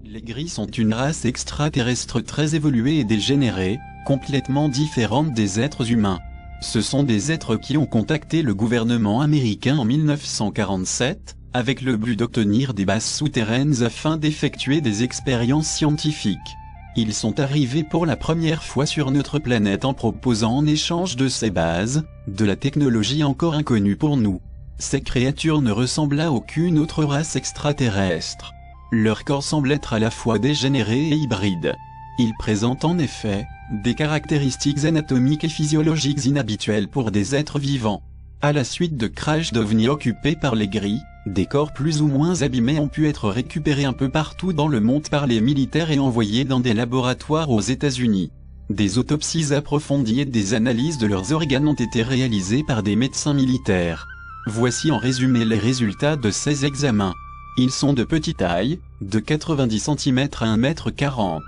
Les gris sont une race extraterrestre très évoluée et dégénérée, complètement différente des êtres humains. Ce sont des êtres qui ont contacté le gouvernement américain en 1947, avec le but d'obtenir des bases souterraines afin d'effectuer des expériences scientifiques. Ils sont arrivés pour la première fois sur notre planète en proposant en échange de ces bases, de la technologie encore inconnue pour nous. Ces créatures ne ressemblent à aucune autre race extraterrestre. Leur corps semble être à la fois dégénéré et hybride. Ils présentent en effet des caractéristiques anatomiques et physiologiques inhabituelles pour des êtres vivants. À la suite de crash d'ovnis occupés par les gris, des corps plus ou moins abîmés ont pu être récupérés un peu partout dans le monde par les militaires et envoyés dans des laboratoires aux États-Unis. Des autopsies approfondies et des analyses de leurs organes ont été réalisées par des médecins militaires. Voici en résumé les résultats de ces examens. Ils sont de petite taille, de 90 cm à 1,40 m.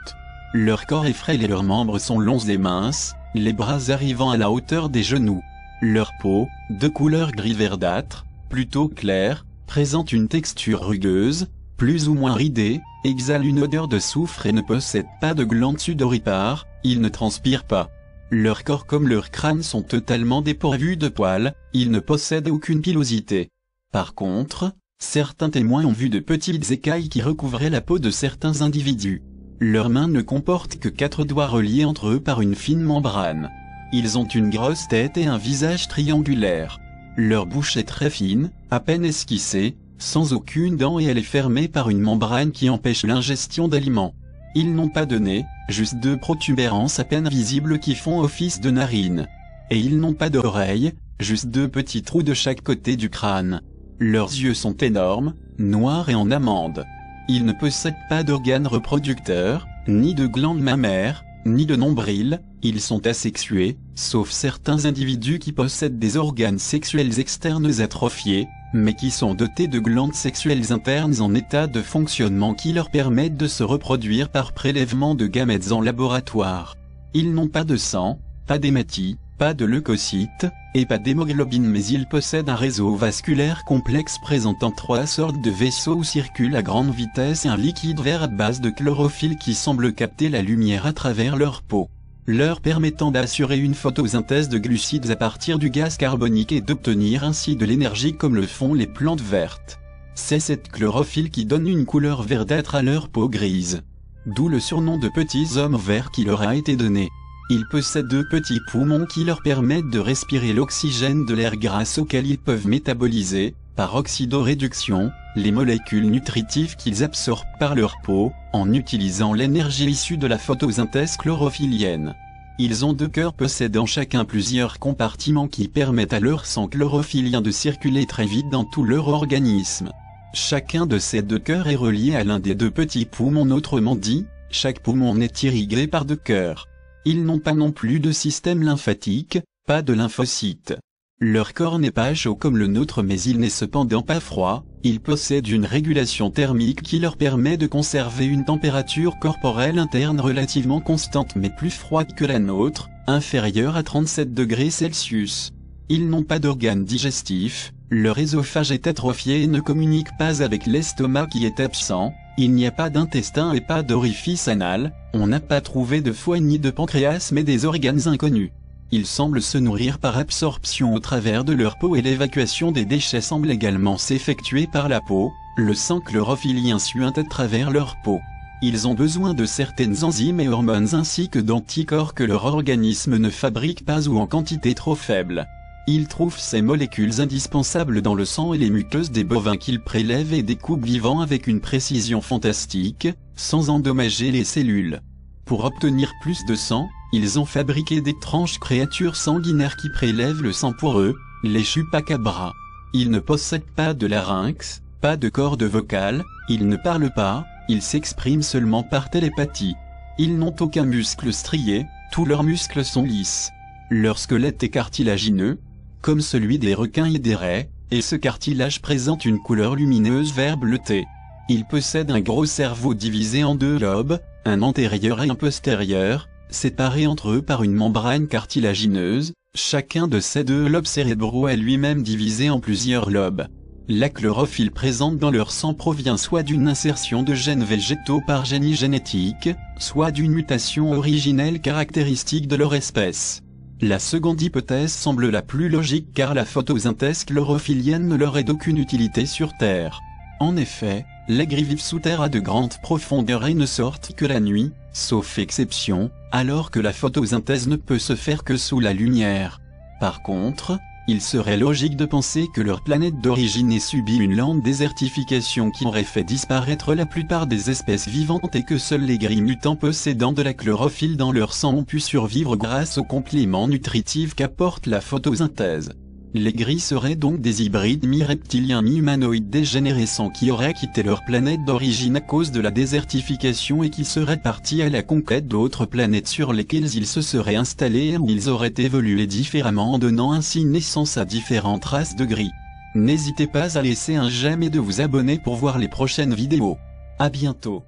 Leur corps est frêle et leurs membres sont longs et minces, les bras arrivant à la hauteur des genoux. Leur peau, de couleur gris verdâtre, plutôt claire, présente une texture rugueuse, plus ou moins ridée, exhale une odeur de soufre et ne possède pas de glandes sudoripares, ils ne transpirent pas. Leur corps comme leur crâne sont totalement dépourvus de poils, ils ne possèdent aucune pilosité. Par contre, certains témoins ont vu de petites écailles qui recouvraient la peau de certains individus. Leurs mains ne comportent que 4 doigts reliés entre eux par une fine membrane. Ils ont une grosse tête et un visage triangulaire. Leur bouche est très fine, à peine esquissée, sans aucune dent et elle est fermée par une membrane qui empêche l'ingestion d'aliments. Ils n'ont pas de nez, juste 2 protubérances à peine visibles qui font office de narines. Et ils n'ont pas d'oreilles, juste 2 petits trous de chaque côté du crâne. Leurs yeux sont énormes, noirs et en amande. Ils ne possèdent pas d'organes reproducteurs, ni de glandes mammaires, ni de nombril, ils sont asexués, sauf certains individus qui possèdent des organes sexuels externes atrophiés, mais qui sont dotés de glandes sexuelles internes en état de fonctionnement qui leur permettent de se reproduire par prélèvement de gamètes en laboratoire. Ils n'ont pas de sang, pas d'hématie, pas de leucocytes, et pas d'hémoglobine mais ils possèdent un réseau vasculaire complexe présentant 3 sortes de vaisseaux où circulent à grande vitesse et un liquide vert à base de chlorophylle qui semble capter la lumière à travers leur peau, leur permettant d'assurer une photosynthèse de glucides à partir du gaz carbonique et d'obtenir ainsi de l'énergie comme le font les plantes vertes. C'est cette chlorophylle qui donne une couleur verdâtre à leur peau grise. D'où le surnom de petits hommes verts qui leur a été donné. Ils possèdent 2 petits poumons qui leur permettent de respirer l'oxygène de l'air grâce auquel ils peuvent métaboliser, par oxydoréduction, les molécules nutritives qu'ils absorbent par leur peau, en utilisant l'énergie issue de la photosynthèse chlorophyllienne. Ils ont 2 cœurs possédant chacun plusieurs compartiments qui permettent à leur sang chlorophylien de circuler très vite dans tout leur organisme. Chacun de ces 2 cœurs est relié à l'un des 2 petits poumons, autrement dit, chaque poumon est irrigué par 2 cœurs. Ils n'ont pas non plus de système lymphatique, pas de lymphocytes. Leur corps n'est pas chaud comme le nôtre mais il n'est cependant pas froid, ils possèdent une régulation thermique qui leur permet de conserver une température corporelle interne relativement constante mais plus froide que la nôtre, inférieure à 37 degrés Celsius. Ils n'ont pas d'organes digestifs, leur œsophage est atrophié et ne communique pas avec l'estomac qui est absent. Il n'y a pas d'intestin et pas d'orifice anal, on n'a pas trouvé de foie ni de pancréas mais des organes inconnus. Ils semblent se nourrir par absorption au travers de leur peau et l'évacuation des déchets semble également s'effectuer par la peau, le sang chlorophylien suinte à travers leur peau. Ils ont besoin de certaines enzymes et hormones ainsi que d'anticorps que leur organisme ne fabrique pas ou en quantité trop faible. Ils trouvent ces molécules indispensables dans le sang et les muqueuses des bovins qu'ils prélèvent et découpent vivants avec une précision fantastique, sans endommager les cellules. Pour obtenir plus de sang, ils ont fabriqué d'étranges créatures sanguinaires qui prélèvent le sang pour eux, les chupacabras. Ils ne possèdent pas de larynx, pas de corde vocale, ils ne parlent pas, ils s'expriment seulement par télépathie. Ils n'ont aucun muscle strié, tous leurs muscles sont lisses. Leur squelette est cartilagineux, comme celui des requins et des raies, et ce cartilage présente une couleur lumineuse vert bleuté. Ils possèdent un gros cerveau divisé en 2 lobes, un antérieur et un postérieur, séparés entre eux par une membrane cartilagineuse, chacun de ces 2 lobes cérébraux est lui-même divisé en plusieurs lobes. La chlorophylle présente dans leur sang provient soit d'une insertion de gènes végétaux par génie génétique, soit d'une mutation originelle caractéristique de leur espèce. La seconde hypothèse semble la plus logique car la photosynthèse chlorophyllienne ne leur est d'aucune utilité sur Terre. En effet, la gris vive sous terre a de grandes profondeurs et ne sortent que la nuit, sauf exception, alors que la photosynthèse ne peut se faire que sous la lumière. Par contre, il serait logique de penser que leur planète d'origine ait subi une lente désertification qui aurait fait disparaître la plupart des espèces vivantes et que seuls les gris mutants possédant de la chlorophylle dans leur sang ont pu survivre grâce aux compléments nutritifs qu'apporte la photosynthèse. Les gris seraient donc des hybrides mi-reptiliens mi-humanoïdes dégénérescents qui auraient quitté leur planète d'origine à cause de la désertification et qui seraient partis à la conquête d'autres planètes sur lesquelles ils se seraient installés et où ils auraient évolué différemment en donnant ainsi naissance à différentes races de gris. N'hésitez pas à laisser un j'aime et de vous abonner pour voir les prochaines vidéos. À bientôt.